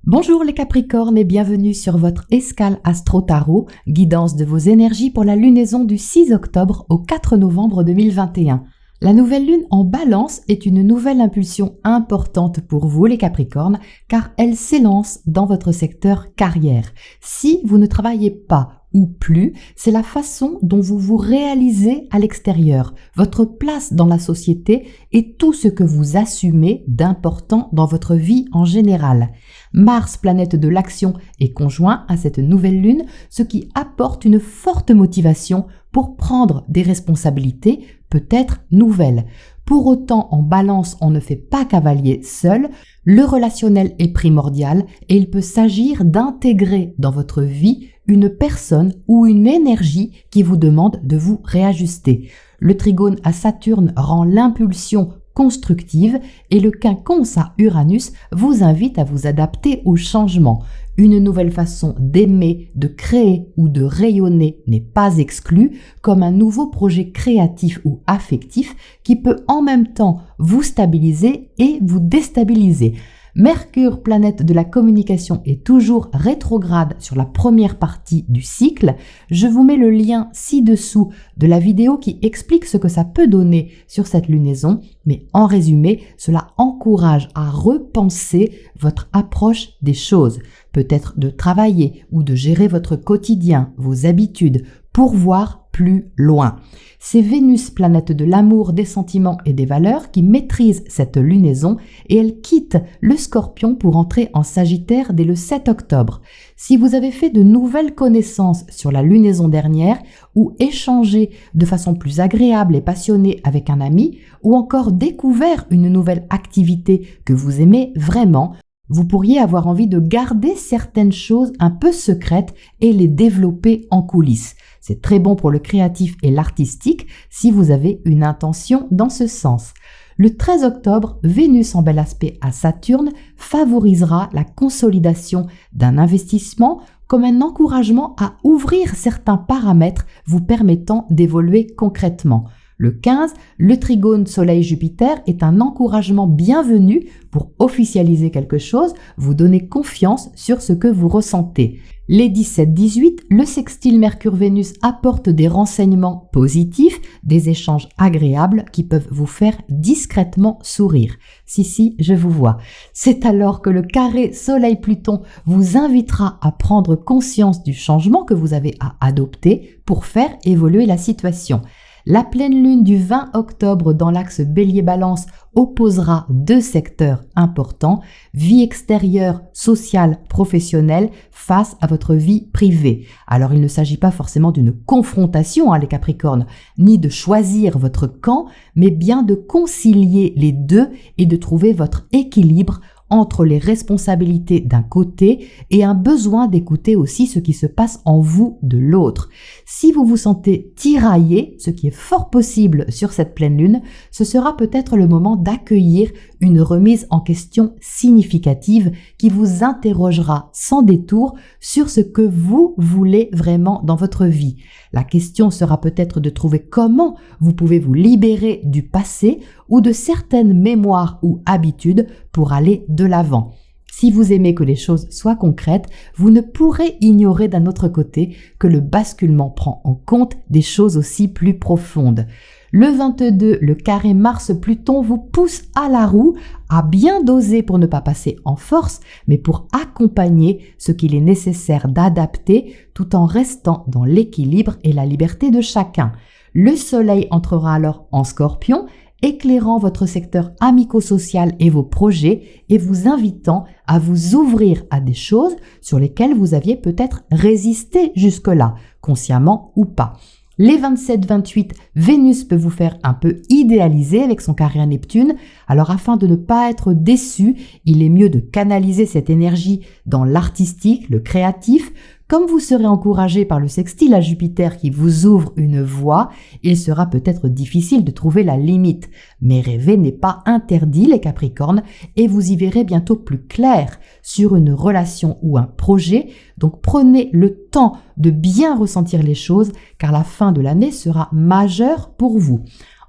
Bonjour les Capricornes et bienvenue sur votre escale Astro Tarot, guidance de vos énergies pour la lunaison du 6 octobre au 4 novembre 2021. La nouvelle lune en Balance est une nouvelle impulsion importante pour vous les Capricornes car elle s'élance dans votre secteur carrière. Si vous ne travaillez pas ou plus, c'est la façon dont vous vous réalisez à l'extérieur, votre place dans la société et tout ce que vous assumez d'important dans votre vie en général. Mars, planète de l'action, est conjoint à cette nouvelle lune, ce qui apporte une forte motivation pour prendre des responsabilités, peut-être nouvelles. Pour autant, en Balance, on ne fait pas cavalier seul, le relationnel est primordial et il peut s'agir d'intégrer dans votre vie une personne ou une énergie qui vous demande de vous réajuster. Le trigone à Saturne rend l'impulsion constructive et le quinconce à Uranus vous invite à vous adapter au changement. Une nouvelle façon d'aimer, de créer ou de rayonner n'est pas exclue, comme un nouveau projet créatif ou affectif qui peut en même temps vous stabiliser et vous déstabiliser. Mercure, planète de la communication, est toujours rétrograde sur la première partie du cycle. Je vous mets le lien ci-dessous de la vidéo qui explique ce que ça peut donner sur cette lunaison, mais en résumé, cela encourage à repenser votre approche des choses, peut-être de travailler ou de gérer votre quotidien, vos habitudes, pour voir plus loin. C'est Vénus, planète de l'amour, des sentiments et des valeurs, qui maîtrise cette lunaison et elle quitte le Scorpion pour entrer en Sagittaire dès le 7 octobre. Si vous avez fait de nouvelles connaissances sur la lunaison dernière ou échangé de façon plus agréable et passionnée avec un ami ou encore découvert une nouvelle activité que vous aimez vraiment, vous pourriez avoir envie de garder certaines choses un peu secrètes et les développer en coulisses. C'est très bon pour le créatif et l'artistique si vous avez une intention dans ce sens. Le 13 octobre, Vénus en bel aspect à Saturne favorisera la consolidation d'un investissement comme un encouragement à ouvrir certains paramètres vous permettant d'évoluer concrètement. Le 15, le trigone Soleil-Jupiter est un encouragement bienvenu pour officialiser quelque chose, vous donner confiance sur ce que vous ressentez. Les 17-18, le sextile Mercure-Vénus apporte des renseignements positifs, des échanges agréables qui peuvent vous faire discrètement sourire. Si, je vous vois. C'est alors que le carré Soleil-Pluton vous invitera à prendre conscience du changement que vous avez à adopter pour faire évoluer la situation. La pleine lune du 20 octobre dans l'axe Bélier-Balance opposera deux secteurs importants, vie extérieure, sociale, professionnelle, face à votre vie privée. Alors il ne s'agit pas forcément d'une confrontation, les Capricornes, ni de choisir votre camp, mais bien de concilier les deux et de trouver votre équilibre entre les responsabilités d'un côté et un besoin d'écouter aussi ce qui se passe en vous de l'autre. Si vous vous sentez tiraillé, ce qui est fort possible sur cette pleine lune, ce sera peut-être le moment d'accueillir une remise en question significative qui vous interrogera sans détour sur ce que vous voulez vraiment dans votre vie. La question sera peut-être de trouver comment vous pouvez vous libérer du passé ou de certaines mémoires ou habitudes pour aller de l'avant. Si vous aimez que les choses soient concrètes, vous ne pourrez ignorer d'un autre côté que le basculement prend en compte des choses aussi plus profondes. Le 22, le carré Mars-Pluton vous pousse à la roue, à bien doser pour ne pas passer en force, mais pour accompagner ce qu'il est nécessaire d'adapter tout en restant dans l'équilibre et la liberté de chacun. Le Soleil entrera alors en Scorpion, éclairant votre secteur amico-social et vos projets et vous invitant à vous ouvrir à des choses sur lesquelles vous aviez peut-être résisté jusque-là, consciemment ou pas. Les 27-28, Vénus peut vous faire un peu idéaliser avec son carré à Neptune. Alors afin de ne pas être déçu, il est mieux de canaliser cette énergie dans l'artistique, le créatif, Comme vous serez encouragé par le sextile à Jupiter qui vous ouvre une voie, il sera peut-être difficile de trouver la limite. Mais rêver n'est pas interdit les Capricornes et vous y verrez bientôt plus clair sur une relation ou un projet. Donc prenez le temps de bien ressentir les choses car la fin de l'année sera majeure pour vous.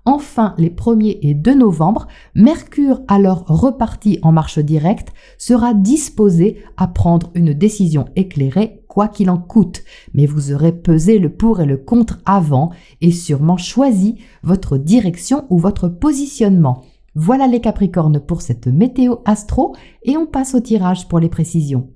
Enfin, les 1er et 2 novembre, Mercure, alors reparti en marche directe, sera disposé à prendre une décision éclairée, quoi qu'il en coûte. Mais vous aurez pesé le pour et le contre avant et sûrement choisi votre direction ou votre positionnement. Voilà les Capricornes pour cette météo astro et on passe au tirage pour les précisions.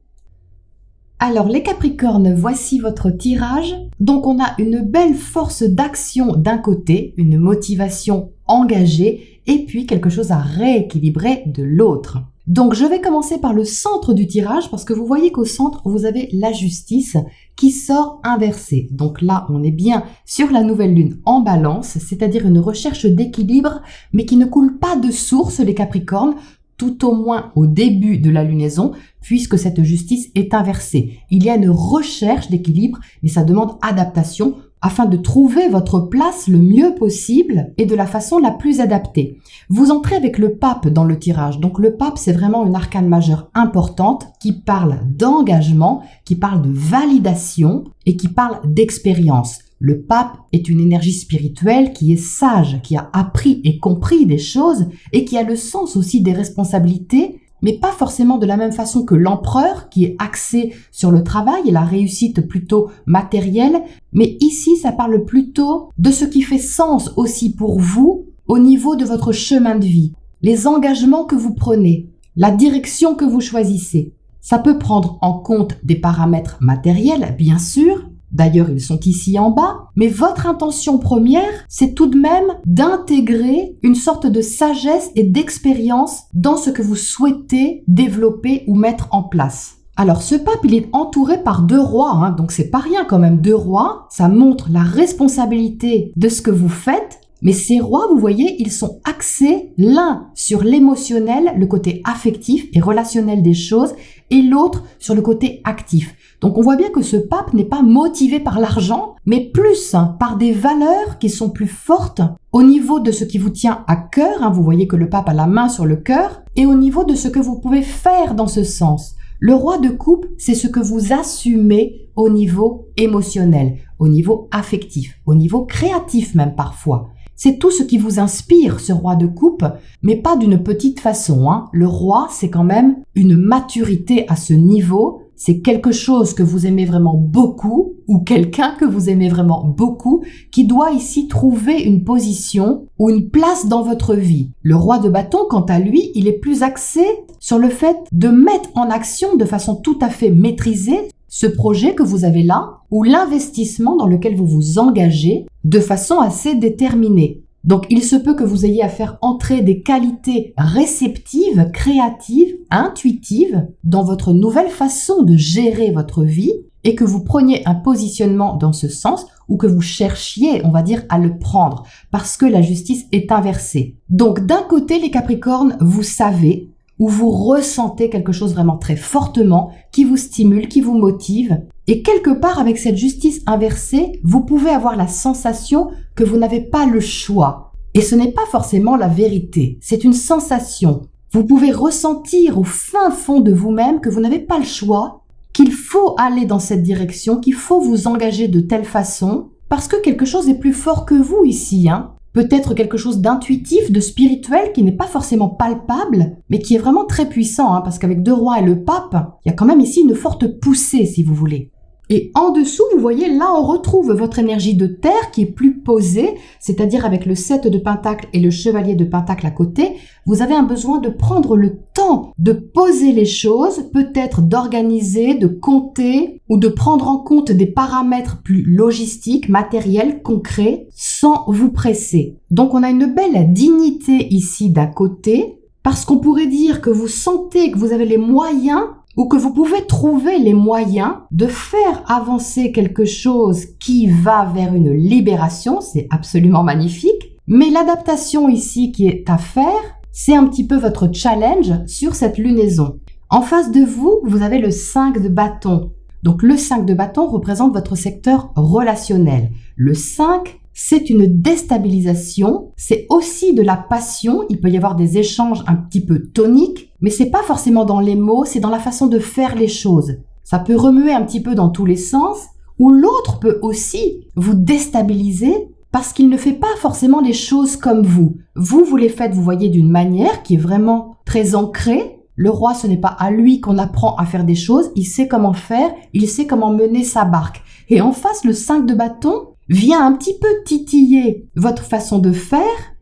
Alors les Capricornes, voici votre tirage. Donc on a une belle force d'action d'un côté, une motivation engagée et puis quelque chose à rééquilibrer de l'autre. Donc je vais commencer par le centre du tirage parce que vous voyez qu'au centre, vous avez la justice qui sort inversée. Donc là, on est bien sur la nouvelle lune en balance, c'est-à-dire une recherche d'équilibre mais qui ne coule pas de source les Capricornes, tout au moins au début de la lunaison, puisque cette justice est inversée. Il y a une recherche d'équilibre, mais ça demande adaptation afin de trouver votre place le mieux possible et de la façon la plus adaptée. Vous entrez avec le pape dans le tirage. Donc le pape, c'est vraiment une arcane majeure importante qui parle d'engagement, qui parle de validation et qui parle d'expérience. Le pape est une énergie spirituelle qui est sage, qui a appris et compris des choses et qui a le sens aussi des responsabilités, mais pas forcément de la même façon que l'empereur qui est axé sur le travail et la réussite plutôt matérielle. Mais ici, ça parle plutôt de ce qui fait sens aussi pour vous au niveau de votre chemin de vie, les engagements que vous prenez, la direction que vous choisissez. Ça peut prendre en compte des paramètres matériels, bien sûr. D'ailleurs, ils sont ici en bas, mais votre intention première, c'est tout de même d'intégrer une sorte de sagesse et d'expérience dans ce que vous souhaitez développer ou mettre en place. Alors, ce pape, il est entouré par 2 rois, donc c'est pas rien quand même, 2 rois, ça montre la responsabilité de ce que vous faites, mais ces rois, vous voyez, ils sont axés l'un sur l'émotionnel, le côté affectif et relationnel des choses, et l'autre sur le côté actif. Donc on voit bien que ce pape n'est pas motivé par l'argent, mais plus par des valeurs qui sont plus fortes au niveau de ce qui vous tient à cœur. Vous voyez que le pape a la main sur le cœur, et au niveau de ce que vous pouvez faire dans ce sens. Le roi de coupe, c'est ce que vous assumez au niveau émotionnel, au niveau affectif, au niveau créatif même parfois. C'est tout ce qui vous inspire, ce roi de coupe, mais pas d'une petite façon. Le roi, c'est quand même une maturité à ce niveau. C'est quelque chose que vous aimez vraiment beaucoup ou quelqu'un que vous aimez vraiment beaucoup qui doit ici trouver une position ou une place dans votre vie. Le roi de bâton, quant à lui, il est plus axé sur le fait de mettre en action de façon tout à fait maîtrisée ce projet que vous avez là ou l'investissement dans lequel vous vous engagez de façon assez déterminée. Donc, il se peut que vous ayez à faire entrer des qualités réceptives, créatives, intuitives dans votre nouvelle façon de gérer votre vie et que vous preniez un positionnement dans ce sens ou que vous cherchiez, on va dire, à le prendre parce que la justice est inversée. Donc, d'un côté, les Capricornes, vous savez ou vous ressentez quelque chose vraiment très fortement qui vous stimule, qui vous motive. Et quelque part, avec cette justice inversée, vous pouvez avoir la sensation que vous n'avez pas le choix. Et ce n'est pas forcément la vérité, c'est une sensation. Vous pouvez ressentir au fin fond de vous-même que vous n'avez pas le choix, qu'il faut aller dans cette direction, qu'il faut vous engager de telle façon, parce que quelque chose est plus fort que vous ici, Peut-être quelque chose d'intuitif, de spirituel, qui n'est pas forcément palpable, mais qui est vraiment très puissant, parce qu'avec 2 rois et le pape, il y a quand même ici une forte poussée, si vous voulez. Et en dessous, vous voyez, là, on retrouve votre énergie de terre qui est plus posée, c'est-à-dire avec le 7 de Pentacle et le chevalier de Pentacle à côté, vous avez un besoin de prendre le temps de poser les choses, peut-être d'organiser, de compter ou de prendre en compte des paramètres plus logistiques, matériels, concrets, sans vous presser. Donc, on a une belle dignité ici d'un côté, parce qu'on pourrait dire que vous sentez que vous avez les moyens ou que vous pouvez trouver les moyens de faire avancer quelque chose qui va vers une libération, c'est absolument magnifique. Mais l'adaptation ici qui est à faire, c'est un petit peu votre challenge sur cette lunaison. En face de vous, vous avez le 5 de bâton. Donc le 5 de bâton représente votre secteur relationnel. Le 5, c'est une déstabilisation, c'est aussi de la passion, il peut y avoir des échanges un petit peu toniques, mais c'est pas forcément dans les mots, c'est dans la façon de faire les choses. Ça peut remuer un petit peu dans tous les sens, ou l'autre peut aussi vous déstabiliser parce qu'il ne fait pas forcément les choses comme vous. Vous les faites, vous voyez, d'une manière qui est vraiment très ancrée. Le roi, ce n'est pas à lui qu'on apprend à faire des choses, il sait comment faire, il sait comment mener sa barque. Et en face, le 5 de bâton vient un petit peu titiller votre façon de faire,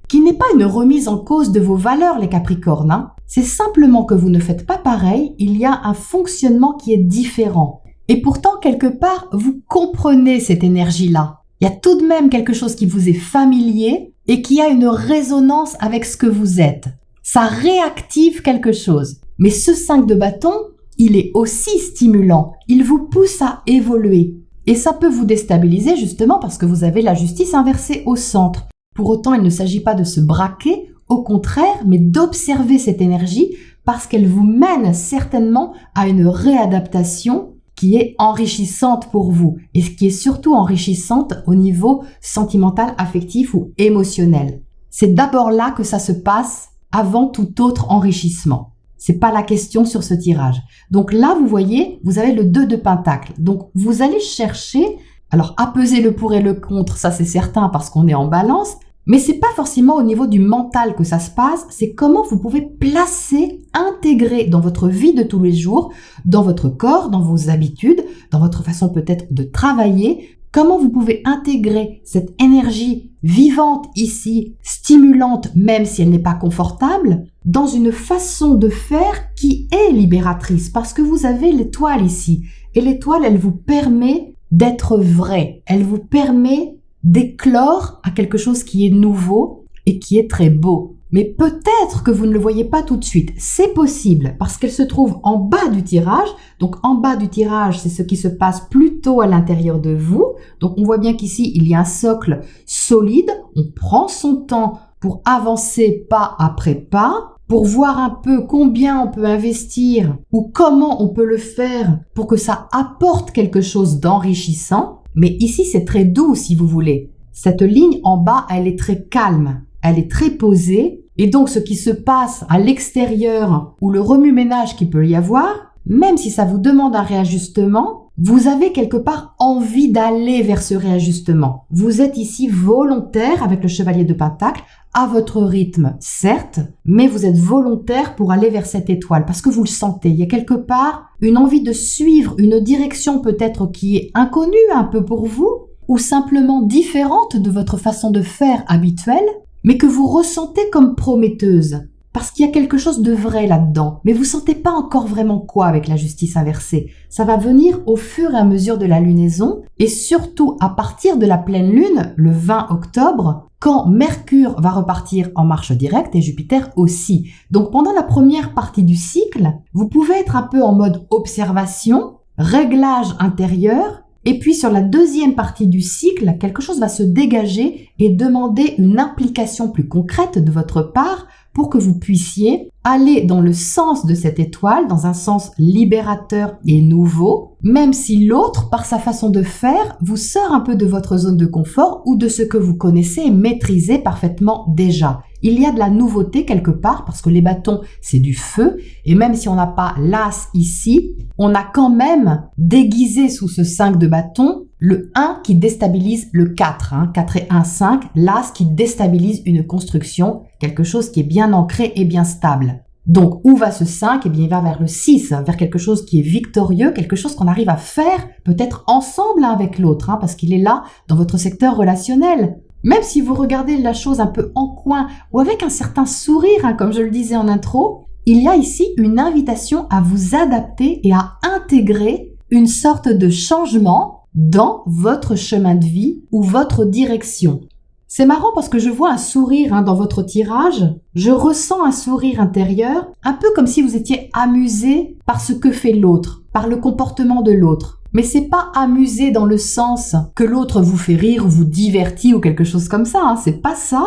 qui n'est pas une remise en cause de vos valeurs, les Capricornes, hein. C'est simplement que vous ne faites pas pareil, il y a un fonctionnement qui est différent. Et pourtant, quelque part, vous comprenez cette énergie-là. Il y a tout de même quelque chose qui vous est familier et qui a une résonance avec ce que vous êtes. Ça réactive quelque chose. Mais ce 5 de bâton, il est aussi stimulant. Il vous pousse à évoluer. Et ça peut vous déstabiliser justement parce que vous avez la justice inversée au centre. Pour autant, il ne s'agit pas de se braquer, au contraire, mais d'observer cette énergie parce qu'elle vous mène certainement à une réadaptation qui est enrichissante pour vous et qui est surtout enrichissante au niveau sentimental, affectif ou émotionnel. C'est d'abord là que ça se passe avant tout autre enrichissement. C'est pas la question sur ce tirage. Donc là, vous voyez, vous avez le 2 de pentacle. Donc vous allez chercher, alors à peser le pour et le contre, ça c'est certain parce qu'on est en balance, mais c'est pas forcément au niveau du mental que ça se passe, c'est comment vous pouvez placer, intégrer dans votre vie de tous les jours, dans votre corps, dans vos habitudes, dans votre façon peut-être de travailler, comment vous pouvez intégrer cette énergie vivante ici, stimulante même si elle n'est pas confortable, dans une façon de faire qui est libératrice parce que vous avez l'étoile ici. Et l'étoile, elle vous permet d'être vrai, elle vous permet d'éclore à quelque chose qui est nouveau et qui est très beau. Mais peut-être que vous ne le voyez pas tout de suite. C'est possible parce qu'elle se trouve en bas du tirage. Donc en bas du tirage, c'est ce qui se passe plutôt à l'intérieur de vous. Donc on voit bien qu'ici, il y a un socle solide. On prend son temps pour avancer pas après pas, pour voir un peu combien on peut investir ou comment on peut le faire pour que ça apporte quelque chose d'enrichissant. Mais ici, c'est très doux si vous voulez. Cette ligne en bas, elle est très calme, elle est très posée. Et donc, ce qui se passe à l'extérieur ou le remue-ménage qu'il peut y avoir, même si ça vous demande un réajustement, vous avez quelque part envie d'aller vers ce réajustement. Vous êtes ici volontaire avec le chevalier de pentacle, à votre rythme, certes, mais vous êtes volontaire pour aller vers cette étoile parce que vous le sentez. Il y a quelque part une envie de suivre une direction peut-être qui est inconnue un peu pour vous ou simplement différente de votre façon de faire habituelle, mais que vous ressentez comme prometteuse. Parce qu'il y a quelque chose de vrai là-dedans, mais vous sentez pas encore vraiment quoi avec la justice inversée. Ça va venir au fur et à mesure de la lunaison et surtout à partir de la pleine lune, le 20 octobre, quand Mercure va repartir en marche directe et Jupiter aussi. Donc pendant la première partie du cycle, vous pouvez être un peu en mode observation, réglage intérieur, et puis sur la deuxième partie du cycle, quelque chose va se dégager et demander une implication plus concrète de votre part pour que vous puissiez aller dans le sens de cette étoile, dans un sens libérateur et nouveau, même si l'autre, par sa façon de faire, vous sort un peu de votre zone de confort ou de ce que vous connaissez et maîtrisez parfaitement déjà. Il y a de la nouveauté quelque part parce que les bâtons, c'est du feu et même si on n'a pas l'as ici, on a quand même déguisé sous ce 5 de bâton le 1 qui déstabilise le 4, 4 et 1, 5, l'as qui déstabilise une construction, quelque chose qui est bien ancré et bien stable. Donc, où va ce 5 ? Eh bien, il va vers le 6, vers quelque chose qui est victorieux, quelque chose qu'on arrive à faire peut-être ensemble l'un avec l'autre, parce qu'il est là dans votre secteur relationnel. Même si vous regardez la chose un peu en coin ou avec un certain sourire, comme je le disais en intro, il y a ici une invitation à vous adapter et à intégrer une sorte de changement dans votre chemin de vie ou votre direction. C'est marrant parce que je vois un sourire dans votre tirage, je ressens un sourire intérieur, un peu comme si vous étiez amusé par ce que fait l'autre, par le comportement de l'autre. Mais c'est pas amusé dans le sens que l'autre vous fait rire ou vous divertit ou quelque chose comme ça, c'est pas ça,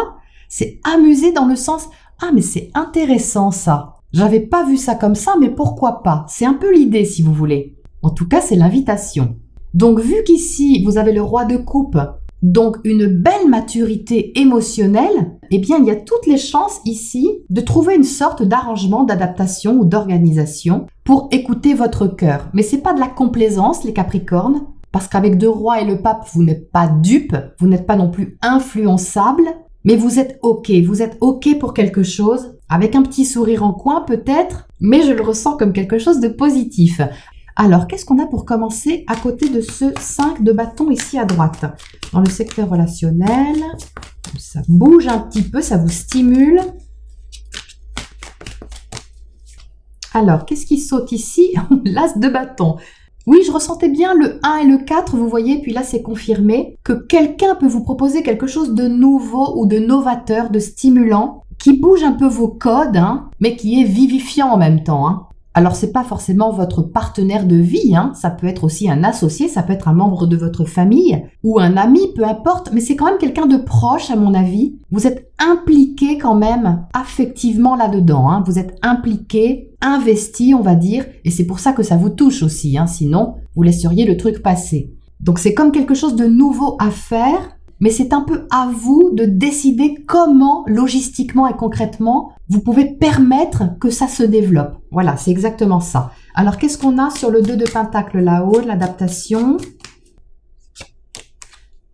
c'est amusé dans le sens « Ah mais c'est intéressant ça, j'avais pas vu ça comme ça mais pourquoi pas ?» C'est un peu l'idée si vous voulez. En tout cas, c'est l'invitation. Donc, vu qu'ici, vous avez le roi de coupe, donc une belle maturité émotionnelle, eh bien, il y a toutes les chances ici de trouver une sorte d'arrangement, d'adaptation ou d'organisation pour écouter votre cœur. Mais c'est pas de la complaisance, les Capricornes, parce qu'avec deux rois et le pape, vous n'êtes pas dupe, vous n'êtes pas non plus influençable, mais vous êtes OK pour quelque chose, avec un petit sourire en coin peut-être, mais je le ressens comme quelque chose de positif. Alors, qu'est-ce qu'on a pour commencer à côté de ce 5 de bâton ici à droite? Dans le secteur relationnel, ça bouge un petit peu, ça vous stimule. Alors, qu'est-ce qui saute ici? L'as de bâton. Oui, je ressentais bien le 1 et le 4, vous voyez, puis là c'est confirmé que quelqu'un peut vous proposer quelque chose de nouveau ou de novateur, de stimulant, qui bouge un peu vos codes, mais qui est vivifiant en même temps. Alors, c'est pas forcément votre partenaire de vie, ça peut être aussi un associé, ça peut être un membre de votre famille ou un ami, peu importe, mais c'est quand même quelqu'un de proche à mon avis. Vous êtes impliqué quand même affectivement là-dedans, vous êtes impliqué, investi on va dire, et c'est pour ça que ça vous touche aussi, sinon vous laisseriez le truc passer. Donc c'est comme quelque chose de nouveau à faire, mais c'est un peu à vous de décider comment, logistiquement et concrètement, vous pouvez permettre que ça se développe. Voilà, c'est exactement ça. Alors, qu'est-ce qu'on a sur le 2 de Pentacle là-haut, l'adaptation?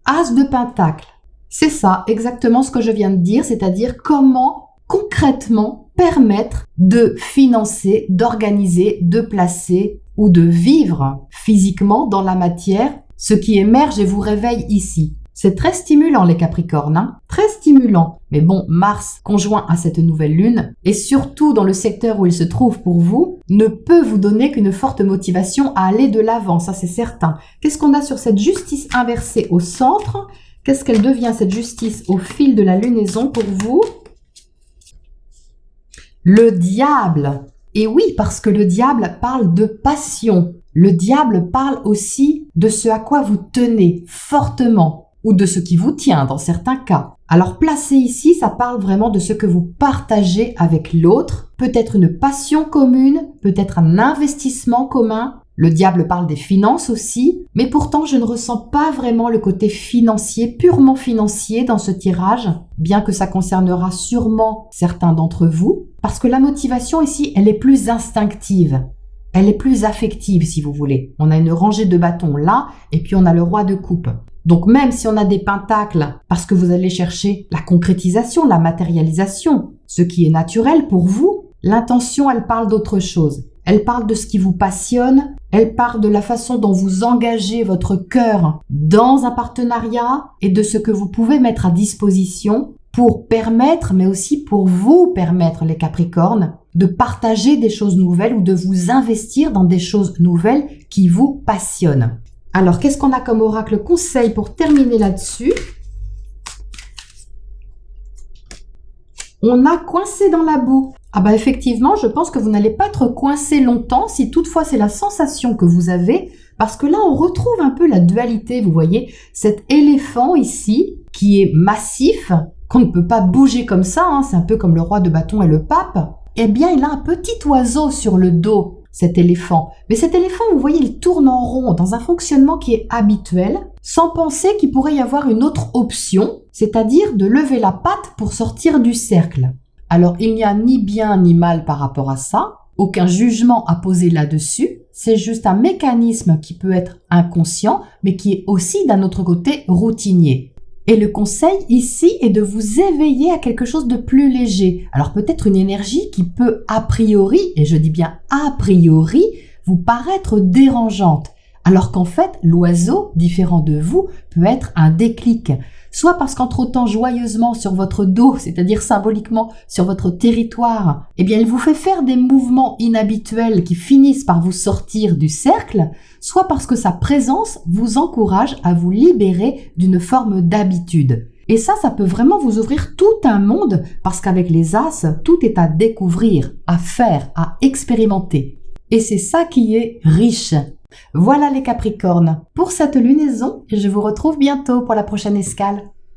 As de Pentacle. C'est ça, exactement ce que je viens de dire, c'est-à-dire comment, concrètement, permettre de financer, d'organiser, de placer ou de vivre physiquement dans la matière ce qui émerge et vous réveille ici. C'est très stimulant les Capricornes, très stimulant. Mais bon, Mars, conjoint à cette nouvelle lune, et surtout dans le secteur où il se trouve pour vous, ne peut vous donner qu'une forte motivation à aller de l'avant, ça c'est certain. Qu'est-ce qu'on a sur cette justice inversée au centre? Qu'est-ce qu'elle devient cette justice au fil de la lunaison pour vous? Le diable. Et oui, parce que le diable parle de passion. Le diable parle aussi de ce à quoi vous tenez fortement, ou de ce qui vous tient dans certains cas. Alors placé ici, ça parle vraiment de ce que vous partagez avec l'autre, peut-être une passion commune, peut-être un investissement commun. Le diable parle des finances aussi, mais pourtant je ne ressens pas vraiment le côté financier, purement financier dans ce tirage, bien que ça concernera sûrement certains d'entre vous, parce que la motivation ici, elle est plus instinctive. Elle est plus affective si vous voulez. On a une rangée de bâtons là, et puis on a le roi de coupe. Donc même si on a des pentacles, parce que vous allez chercher la concrétisation, la matérialisation, ce qui est naturel pour vous, l'intention, elle parle d'autre chose. Elle parle de ce qui vous passionne, elle parle de la façon dont vous engagez votre cœur dans un partenariat et de ce que vous pouvez mettre à disposition pour permettre, mais aussi pour vous permettre, les Capricornes, de partager des choses nouvelles ou de vous investir dans des choses nouvelles qui vous passionnent. Alors, qu'est-ce qu'on a comme oracle conseil pour terminer là-dessus? On a coincé dans la boue. Ah bah effectivement, je pense que vous n'allez pas être coincé longtemps si toutefois c'est la sensation que vous avez, parce que là on retrouve un peu la dualité, vous voyez, cet éléphant ici qui est massif, qu'on ne peut pas bouger comme ça, c'est un peu comme le roi de bâton et le pape, eh bien il a un petit oiseau sur le dos, cet éléphant. Mais cet éléphant, vous voyez, il tourne en rond dans un fonctionnement qui est habituel, sans penser qu'il pourrait y avoir une autre option, c'est-à-dire de lever la patte pour sortir du cercle. Alors, il n'y a ni bien ni mal par rapport à ça, aucun jugement à poser là-dessus, c'est juste un mécanisme qui peut être inconscient, mais qui est aussi d'un autre côté routinier. Et le conseil ici est de vous éveiller à quelque chose de plus léger. Alors peut-être une énergie qui peut a priori, et je dis bien a priori, vous paraître dérangeante. Alors qu'en fait, l'oiseau, différent de vous, peut être un déclic. Soit parce qu'en trottant joyeusement sur votre dos, c'est-à-dire symboliquement sur votre territoire, eh bien il vous fait faire des mouvements inhabituels qui finissent par vous sortir du cercle, soit parce que sa présence vous encourage à vous libérer d'une forme d'habitude. Et ça peut vraiment vous ouvrir tout un monde, parce qu'avec les As, tout est à découvrir, à faire, à expérimenter. Et c'est ça qui est riche. Voilà les Capricornes pour cette lunaison et je vous retrouve bientôt pour la prochaine escale.